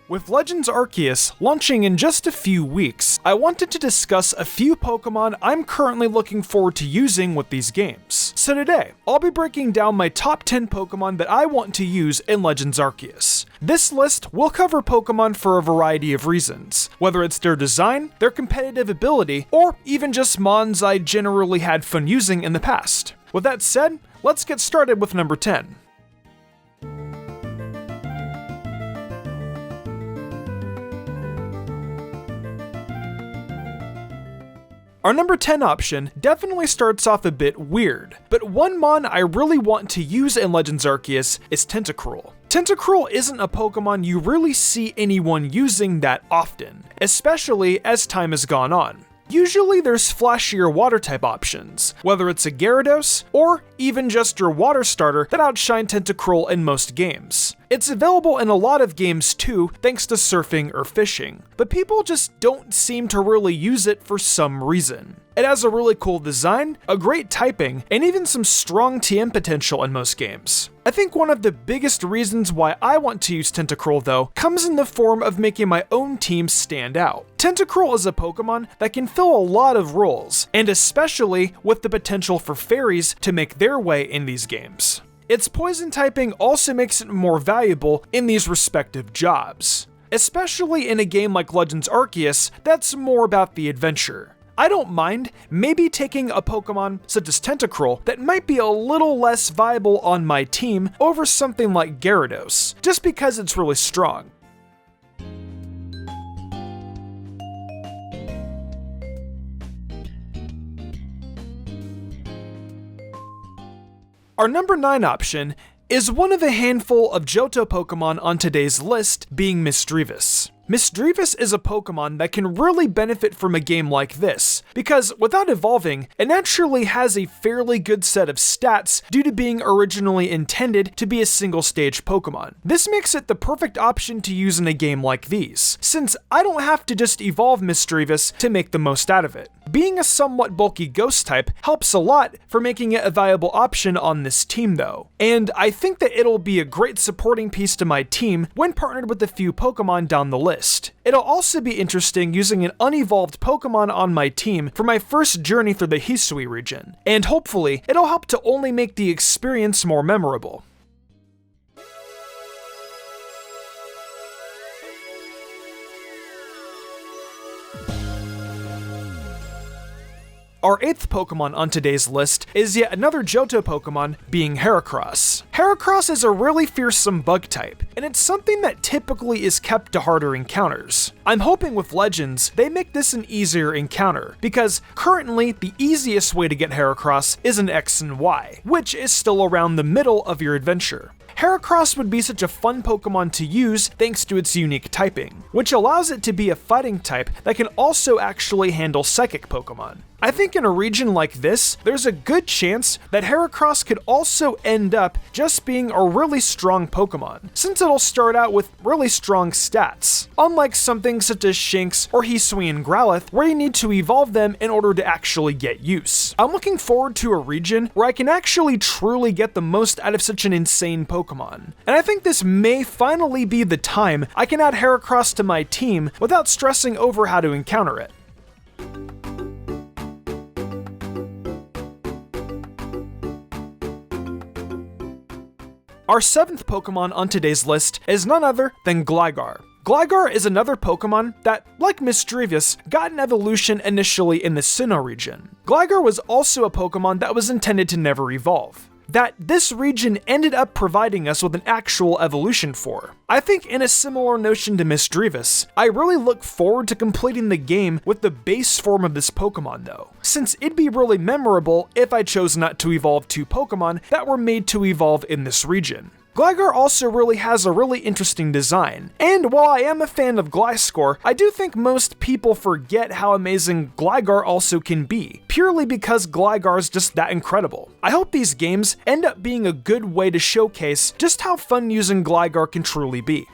With Legends Arceus launching in just a few weeks, I wanted to discuss a few Pokemon I'm currently looking forward to using with these games. So today, I'll be breaking down my top 10 Pokemon that I want to use in Legends Arceus. This list will cover Pokemon for a variety of reasons, whether it's their design, their competitive ability, or even just mons I generally had fun using in the past. With that said, let's get started with number 10. Our number 10 option definitely starts off a bit weird, but one mon I really want to use in Legends Arceus is Tentacruel. Tentacruel isn't a Pokemon you really see anyone using that often, especially as time has gone on. Usually there's flashier water type options, whether it's a Gyarados or even just your water starter that outshine Tentacruel in most games. It's available in a lot of games too, thanks to surfing or fishing, but people just don't seem to really use it for some reason. It has a really cool design, a great typing, and even some strong TM potential in most games. I think one of the biggest reasons why I want to use Tentacruel though comes in the form of making my own team stand out. Tentacruel is a Pokemon that can fill a lot of roles, and especially with the potential for fairies to make their way in these games. Its poison typing also makes it more valuable in these respective jobs, especially in a game like Legends Arceus that's more about the adventure. I don't mind maybe taking a Pokemon such as Tentacruel that might be a little less viable on my team over something like Gyarados, just because it's really strong. Our number 9 option is one of a handful of Johto Pokemon on today's list, being Misdreavus. Misdreavus is a Pokemon that can really benefit from a game like this, because without evolving, it naturally has a fairly good set of stats due to being originally intended to be a single-stage Pokemon. This makes it the perfect option to use in a game like these, since I don't have to just evolve Misdreavus to make the most out of it. Being a somewhat bulky ghost type helps a lot for making it a viable option on this team though, and I think that it'll be a great supporting piece to my team when partnered with a few Pokemon down the list. It'll also be interesting using an unevolved Pokemon on my team for my first journey through the Hisui region, and hopefully it'll help to only make the experience more memorable. Our 8th Pokemon on today's list is yet another Johto Pokemon, being Heracross. Heracross is a really fearsome bug type, and it's something that typically is kept to harder encounters. I'm hoping with Legends, they make this an easier encounter, because currently the easiest way to get Heracross is an X and Y, which is still around the middle of your adventure. Heracross would be such a fun Pokemon to use thanks to its unique typing, which allows it to be a fighting type that can also actually handle psychic Pokemon. I think in a region like this, there's a good chance that Heracross could also end up just being a really strong Pokemon, since it'll start out with really strong stats, unlike something such as Shinx or Hisui and Growlithe, where you need to evolve them in order to actually get use. I'm looking forward to a region where I can actually truly get the most out of such an insane Pokemon, and I think this may finally be the time I can add Heracross to my team without stressing over how to encounter it. Our 7th Pokemon on today's list is none other than Gligar. Gligar is another Pokemon that, like Misdreavus, got an evolution initially in the Sinnoh region. Gligar was also a Pokemon that was intended to never evolve, that this region ended up providing us with an actual evolution for. I think in a similar notion to Misdreavus, I really look forward to completing the game with the base form of this Pokemon though, since it'd be really memorable if I chose not to evolve 2 Pokemon that were made to evolve in this region. Gligar also really has a really interesting design, and while I am a fan of Gliscor, I do think most people forget how amazing Gligar also can be, purely because Gligar's just that incredible. I hope these games end up being a good way to showcase just how fun using Gligar can truly be.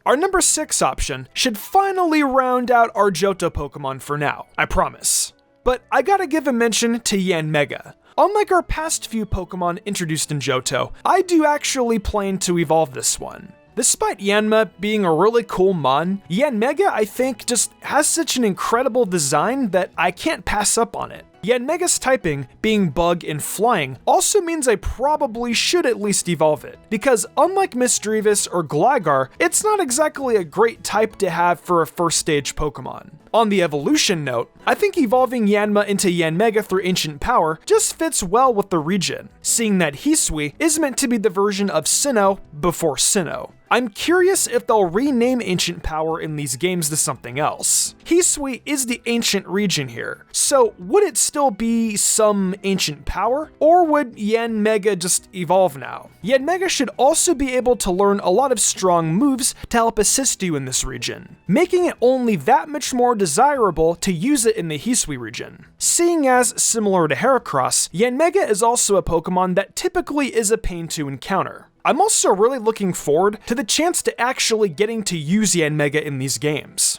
Our number 6 option should finally round out our Johto Pokemon for now, I promise. but I gotta give a mention to Yanmega. Unlike our past few Pokemon introduced in Johto, I do actually plan to evolve this one. Despite Yanma being a really cool mon, Yanmega I think just has such an incredible design that I can't pass up on it. Yanmega's typing, being bug and flying, also means I probably should at least evolve it, because unlike Misdreavus or Gligar, it's not exactly a great type to have for a first stage Pokemon. On the evolution note, I think evolving Yanma into Yanmega through Ancient Power just fits well with the region, seeing that Hisui is meant to be the version of Sinnoh before Sinnoh. I'm curious if they'll rename Ancient Power in these games to something else. Hisui is the ancient region here, so would it still be some Ancient Power? Or would Yanmega just evolve now? Yanmega should also be able to learn a lot of strong moves to help assist you in this region, making it only that much more desirable to use it in the Hisui region. Seeing as, similar to Heracross, Yanmega is also a Pokemon that typically is a pain to encounter. I'm also really looking forward to the chance to actually getting to use Yanmega in these games.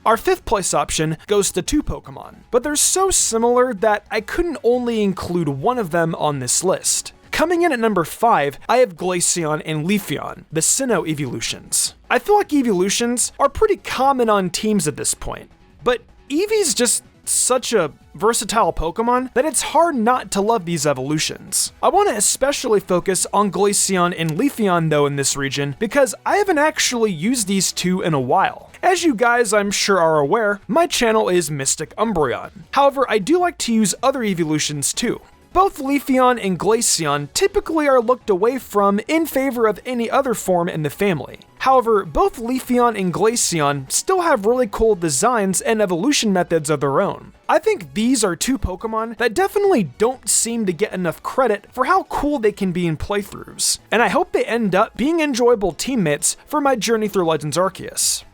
Our 5th place option goes to 2 Pokemon, but they're so similar that I couldn't only include one of them on this list. Coming in at number 5, I have Glaceon and Leafeon, the Sinnoh evolutions. I feel like evolutions are pretty common on teams at this point, but Eevee's just such a versatile Pokemon that it's hard not to love these evolutions. I want to especially focus on Glaceon and Leafeon though in this region because I haven't actually used these two in a while. As you guys I'm sure are aware, my channel is Mystic Umbreon. However, I do like to use other evolutions too. Both Leafeon and Glaceon typically are looked away from in favor of any other form in the family. However, both Leafeon and Glaceon still have really cool designs and evolution methods of their own. I think these are 2 Pokemon that definitely don't seem to get enough credit for how cool they can be in playthroughs, and I hope they end up being enjoyable teammates for my journey through Legends Arceus.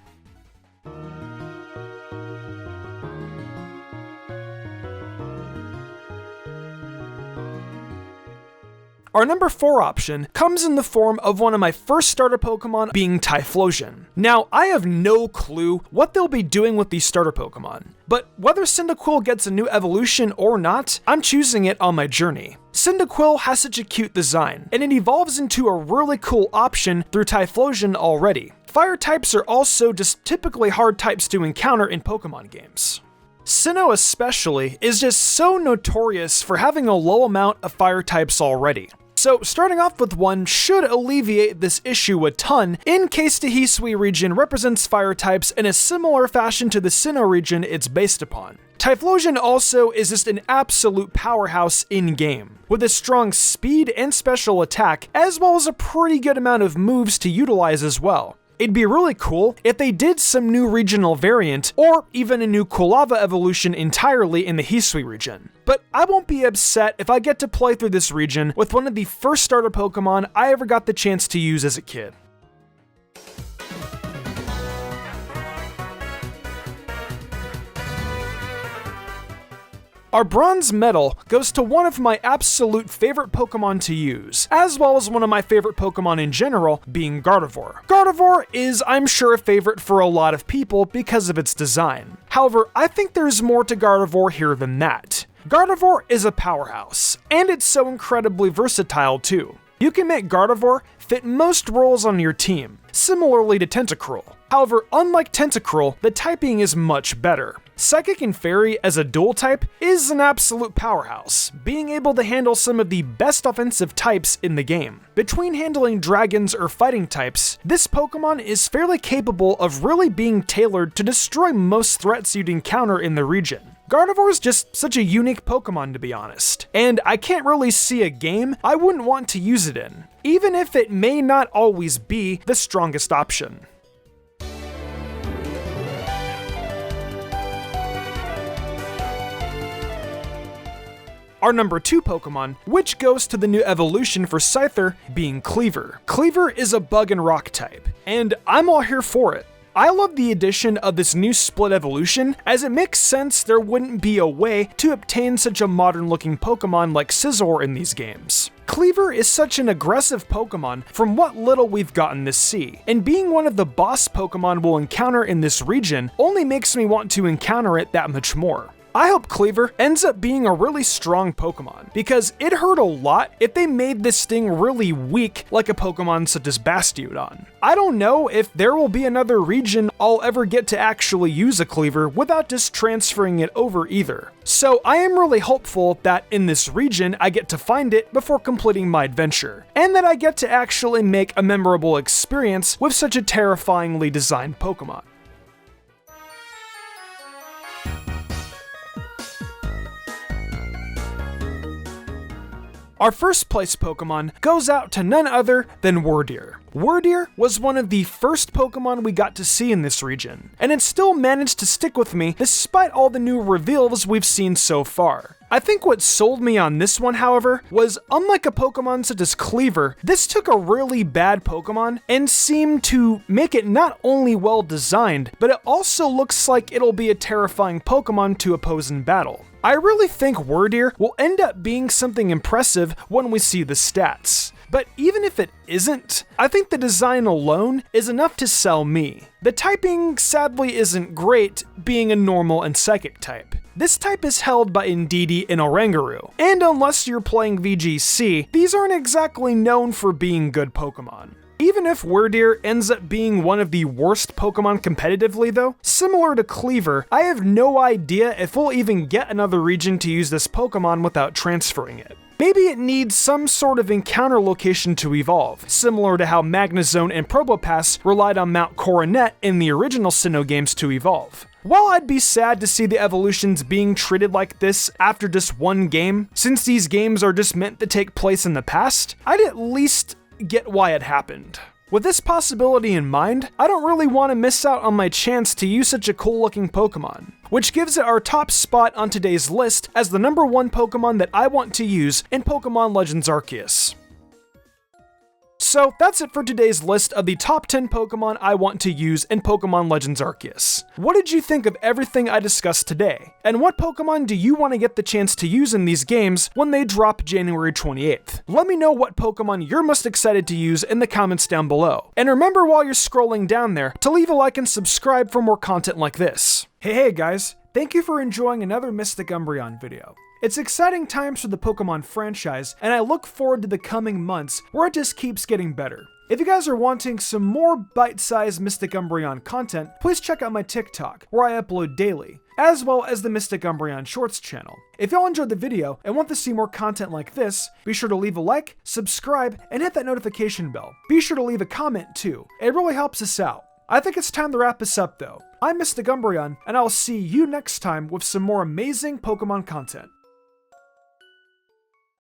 Our number 4 option comes in the form of one of my first starter Pokemon being Typhlosion. Now, I have no clue what they'll be doing with these starter Pokemon, but whether Cyndaquil gets a new evolution or not, I'm choosing it on my journey. Cyndaquil has such a cute design, and it evolves into a really cool option through Typhlosion already. Fire types are also just typically hard types to encounter in Pokemon games. Sinnoh especially is just so notorious for having a low amount of fire types already. So starting off with one should alleviate this issue a ton in case the Hisui region represents fire types in a similar fashion to the Sinnoh region it's based upon. Typhlosion also is just an absolute powerhouse in-game, with a strong speed and special attack, as well as a pretty good amount of moves to utilize as well. It'd be really cool if they did some new regional variant, or even a new Kulava evolution entirely in the Hisui region. But I won't be upset if I get to play through this region with one of the first starter Pokemon I ever got the chance to use as a kid. Our bronze medal goes to one of my absolute favorite Pokemon to use, as well as one of my favorite Pokemon in general, being Gardevoir. Gardevoir is, I'm sure, a favorite for a lot of people because of its design. However, I think there's more to Gardevoir here than that. Gardevoir is a powerhouse, and it's so incredibly versatile too. You can make Gardevoir fit most roles on your team, similarly to Tentacruel. However, unlike Tentacruel, the typing is much better. Psychic and Fairy as a dual type is an absolute powerhouse, being able to handle some of the best offensive types in the game. Between handling dragons or fighting types, this Pokemon is fairly capable of really being tailored to destroy most threats you'd encounter in the region. Gardevoir is just such a unique Pokemon to be honest, and I can't really see a game I wouldn't want to use it in, even if it may not always be the strongest option. Our number 2 Pokemon, which goes to the new evolution for Scyther, being Cleaver. Cleaver is a bug and rock type, and I'm all here for it. I love the addition of this new split evolution, as it makes sense there wouldn't be a way to obtain such a modern looking Pokemon like Scizor in these games. Cleaver is such an aggressive Pokemon from what little we've gotten to see, and being one of the boss Pokemon we'll encounter in this region only makes me want to encounter it that much more. I hope Cleaver ends up being a really strong Pokemon, because it hurt a lot if they made this thing really weak like a Pokemon such as Bastiodon. I don't know if there will be another region I'll ever get to actually use a Cleaver without just transferring it over either. So I am really hopeful that in this region I get to find it before completing my adventure, and that I get to actually make a memorable experience with such a terrifyingly designed Pokemon. Our first place Pokemon goes out to none other than Wardier. Wardier was one of the first Pokemon we got to see in this region, and it still managed to stick with me despite all the new reveals we've seen so far. I think what sold me on this one, however, was unlike a Pokemon such as Cleaver, this took a really bad Pokemon and seemed to make it not only well designed, but it also looks like it'll be a terrifying Pokemon to oppose in battle. I really think Wardier will end up being something impressive when we see the stats. But even if it isn't, I think the design alone is enough to sell me. The typing sadly isn't great, being a normal and psychic type. This type is held by Indeedee and Oranguru, and unless you're playing VGC, these aren't exactly known for being good Pokemon. Even if Wardier ends up being one of the worst Pokemon competitively though, similar to Cleaver, I have no idea if we'll even get another region to use this Pokemon without transferring it. Maybe it needs some sort of encounter location to evolve, similar to how Magnezone and Probopass relied on Mount Coronet in the original Sinnoh games to evolve. While I'd be sad to see the evolutions being treated like this after just one game, since these games are just meant to take place in the past, I'd at least get why it happened. With this possibility in mind, I don't really want to miss out on my chance to use such a cool looking Pokemon, which gives it our top spot on today's list as the number 1 Pokemon that I want to use in Pokémon Legends Arceus. So that's it for today's list of the top 10 Pokemon I want to use in Pokémon Legends Arceus. What did you think of everything I discussed today? And what Pokemon do you want to get the chance to use in these games when they drop January 28th? Let me know what Pokemon you're most excited to use in the comments down below. And remember while you're scrolling down there to leave a like and subscribe for more content like this. Hey guys, thank you for enjoying another Mystic Umbreon video. It's exciting times for the Pokemon franchise, and I look forward to the coming months where it just keeps getting better. If you guys are wanting some more bite-sized Mystic Umbreon content, please check out my TikTok, where I upload daily, as well as the Mystic Umbreon Shorts channel. If y'all enjoyed the video and want to see more content like this, be sure to leave a like, subscribe, and hit that notification bell. Be sure to leave a comment too, it really helps us out. I think it's time to wrap this up though. I'm Mystic Umbreon, and I'll see you next time with some more amazing Pokemon content.